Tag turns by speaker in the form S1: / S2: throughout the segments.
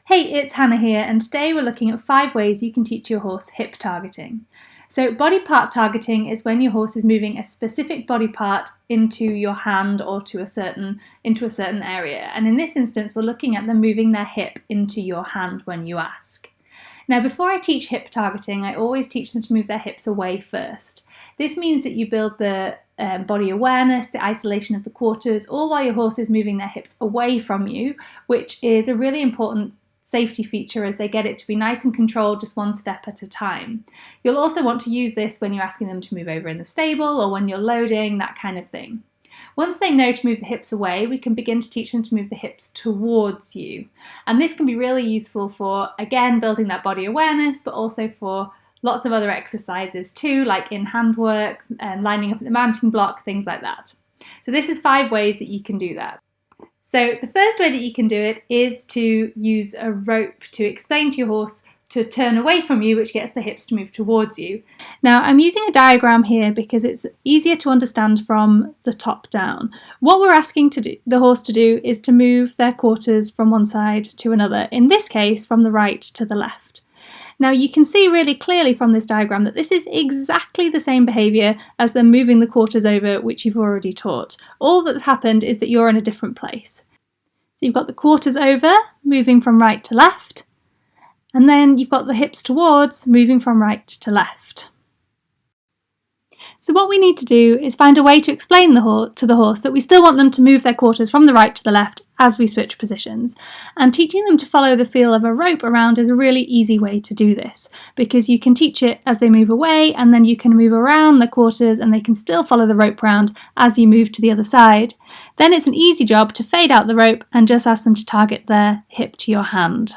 S1: Hey, it's Hannah here, and today we're looking at 5 ways you can teach your horse hip targeting. So body part targeting is when your horse is moving a specific body part into your hand or into a certain area. And in this instance, we're looking at them moving their hip into your hand when you ask. Now, before I teach hip targeting, I always teach them to move their hips away first. This means that you build the body awareness, the isolation of the quarters, all while your horse is moving their hips away from you, which is a really important safety feature as they get it to be nice and controlled, just one step at a time. You'll also want to use this when you're asking them to move over in the stable or when you're loading, that kind of thing. Once they know to move the hips away, we can begin to teach them to move the hips towards you. And this can be really useful for, again, building that body awareness, but also for lots of other exercises too, like in handwork, lining up at the mounting block, things like that. So this is 5 ways that you can do that. So the first way that you can do it is to use a rope to explain to your horse to turn away from you, which gets the hips to move towards you. Now, I'm using a diagram here because it's easier to understand from the top down. What we're asking the horse to do is to move their quarters from one side to another, in this case from the right to the left. Now, you can see really clearly from this diagram that this is exactly the same behaviour as them moving the quarters over, which you've already taught. All that's happened is that you're in a different place. So you've got the quarters over, moving from right to left, and then you've got the hips towards, moving from right to left. So what we need to do is find a way to explain to the horse that we still want them to move their quarters from the right to the left as we switch positions. And teaching them to follow the feel of a rope around is a really easy way to do this, because you can teach it as they move away, and then you can move around the quarters and they can still follow the rope round as you move to the other side. Then it's an easy job to fade out the rope and just ask them to target their hip to your hand.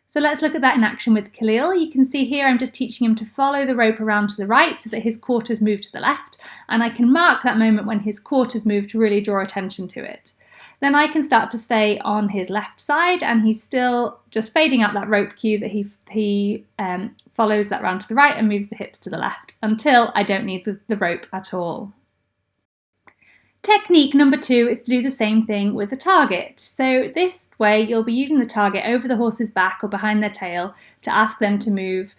S1: So let's look at that in action with Khalil. You can see here I'm just teaching him to follow the rope around to the right so that his quarters move to the left, and I can mark that moment when his quarters move to really draw attention to it. Then I can start to stay on his left side, and he's still just fading out that rope cue that he follows that round to the right and moves the hips to the left until I don't need the rope at all. Technique number 2 is to do the same thing with the target. So this way you'll be using the target over the horse's back or behind their tail to ask them to move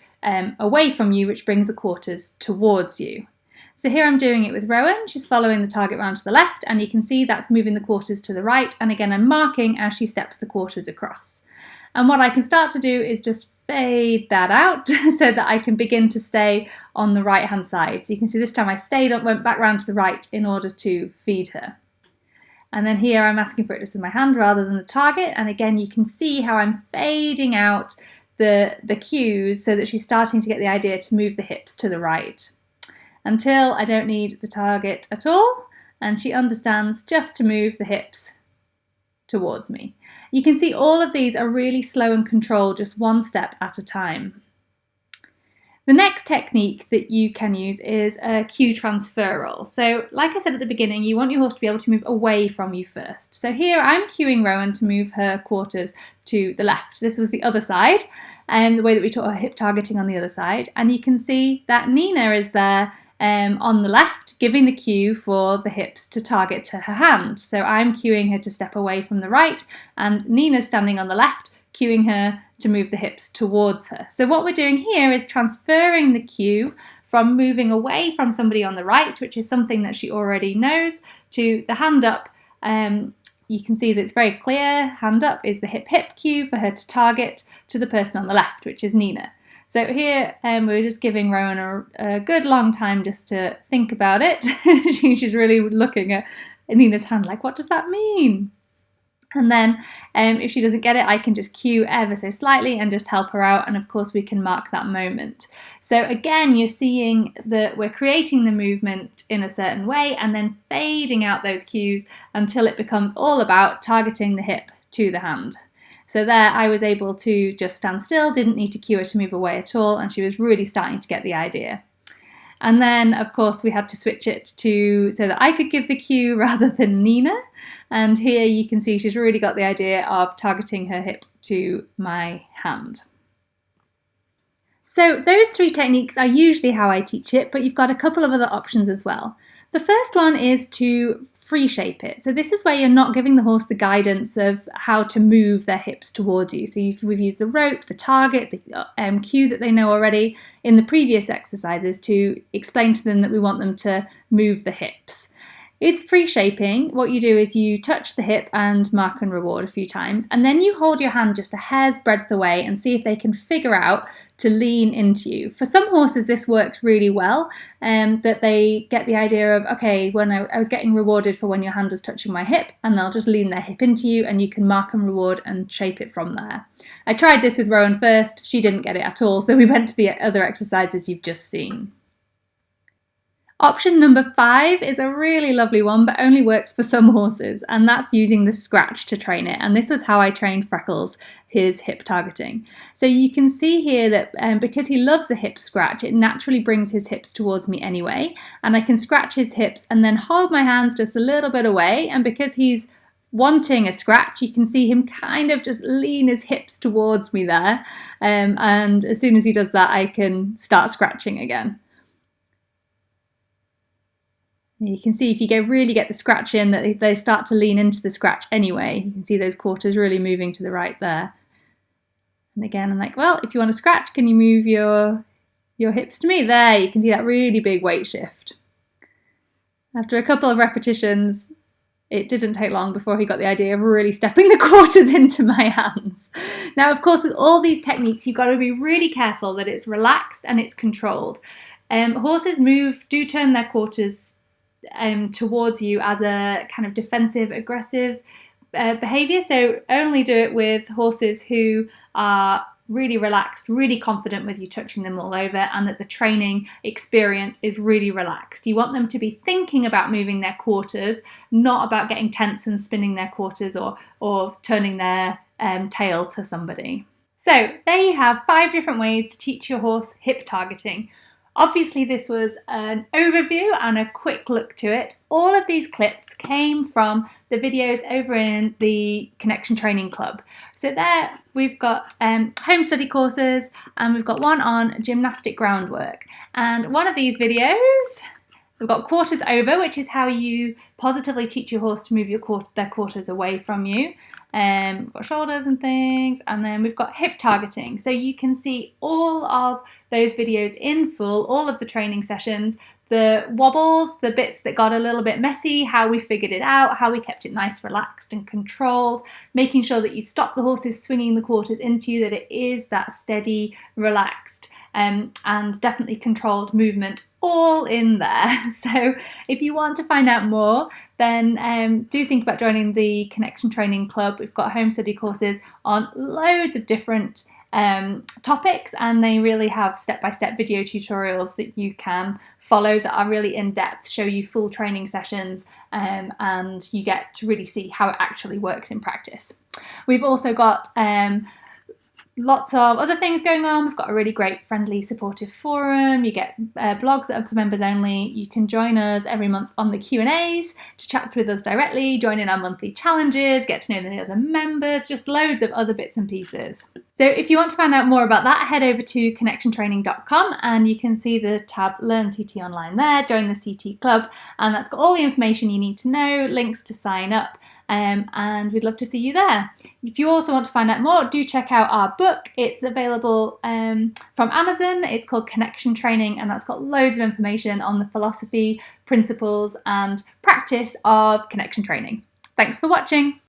S1: away from you, which brings the quarters towards you. So here I'm doing it with Rowan. She's following the target round to the left, and you can see that's moving the quarters to the right, and again I'm marking as she steps the quarters across. And what I can start to do is just fade that out so that I can begin to stay on the right hand side. So you can see this time I stayed up, went back round to the right in order to feed her. And then here I'm asking for it just with my hand rather than the target, and again you can see how I'm fading out the cues so that she's starting to get the idea to move the hips to the right until I don't need the target at all, and she understands just to move the hips towards me. You can see all of these are really slow and controlled, just one step at a time. The next technique that you can use is a cue transferal. So like I said at the beginning, you want your horse to be able to move away from you first. So here I'm cueing Rowan to move her quarters to the left. This was the other side, and the way that we taught her hip targeting on the other side. And you can see that Nina is there on the left, giving the cue for the hips to target to her hand. So I'm cueing her to step away from the right, and Nina's standing on the left, cueing her to move the hips towards her. So what we're doing here is transferring the cue from moving away from somebody on the right, which is something that she already knows, to the hand up. You can see that it's very clear. Hand up is the hip cue for her to target to the person on the left, which is Nina. So here we're just giving Rowan a good long time just to think about it. She's really looking at Nina's hand like, what does that mean? And then if she doesn't get it, I can just cue ever so slightly and just help her out. And of course we can mark that moment. So again, you're seeing that we're creating the movement in a certain way and then fading out those cues until it becomes all about targeting the hip to the hand. So there I was able to just stand still, didn't need to cue her to move away at all, and she was really starting to get the idea. And then, of course, we had to switch it so that I could give the cue rather than Nina. And here you can see she's really got the idea of targeting her hip to my hand. So those 3 techniques are usually how I teach it, but you've got a couple of other options as well. The first one is to free shape it. So this is where you're not giving the horse the guidance of how to move their hips towards you. So we've used the rope, the target, the cue that they know already in the previous exercises to explain to them that we want them to move the hips. With free shaping, what you do is you touch the hip and mark and reward a few times, and then you hold your hand just a hair's breadth away and see if they can figure out to lean into you. For some horses, this works really well, that they get the idea of, okay, when I was getting rewarded for when your hand was touching my hip, and they'll just lean their hip into you and you can mark and reward and shape it from there. I tried this with Rowan first. She didn't get it at all, so we went to the other exercises you've just seen. Option number 5 is a really lovely one, but only works for some horses, and that's using the scratch to train it. And this was how I trained Freckles, his hip targeting. So you can see here that because he loves a hip scratch, it naturally brings his hips towards me anyway, and I can scratch his hips and then hold my hands just a little bit away, and because he's wanting a scratch, you can see him kind of just lean his hips towards me there, and as soon as he does that, I can start scratching again. You can see if you really get the scratch in that they start to lean into the scratch anyway. You can see those quarters really moving to the right there. And again, I'm like, well, if you want to scratch, can you move your hips to me? There, you can see that really big weight shift. After a couple of repetitions, it didn't take long before he got the idea of really stepping the quarters into my hands. Now, of course, with all these techniques, you've got to be really careful that it's relaxed and it's controlled. Horses do turn their quarters towards you as a kind of defensive, aggressive behaviour. So only do it with horses who are really relaxed, really confident with you touching them all over, and that the training experience is really relaxed. You want them to be thinking about moving their quarters, not about getting tense and spinning their quarters or turning their tail to somebody. So there you have 5 different ways to teach your horse hip targeting. Obviously, this was an overview and a quick look to it. All of these clips came from the videos over in the Connection Training Club. So there we've got home study courses, and we've got one on gymnastic groundwork. And one of these videos, we've got quarters over, which is how you positively teach your horse to move their quarters away from you. We've got shoulders and things, and then we've got hip targeting. So you can see all of those videos in full, all of the training sessions, the wobbles, the bits that got a little bit messy, how we figured it out, how we kept it nice, relaxed and controlled, making sure that you stop the horses swinging the quarters into you, that it is that steady, relaxed, and definitely controlled movement, all in there. So if you want to find out more, then do think about joining the Connection Training Club. We've got home study courses on loads of different topics, and they really have step-by-step video tutorials that you can follow that are really in-depth, show you full training sessions, and you get to really see how it actually works in practice. We've also got lots of other things going on. We've got a really great, friendly, supportive forum. You get blogs that are for members only. You can join us every month on the Q&As to chat with us directly, join in our monthly challenges, get to know the other members, just loads of other bits and pieces. So if you want to find out more about that, head over to connectiontraining.com and you can see the tab Learn CT Online there, join the CT Club, and that's got all the information you need to know, links to sign up, and we'd love to see you there. If you also want to find out more, do check out our book. It's available from Amazon. It's called Connection Training, and that's got loads of information on the philosophy, principles and practice of connection training. Thanks for watching.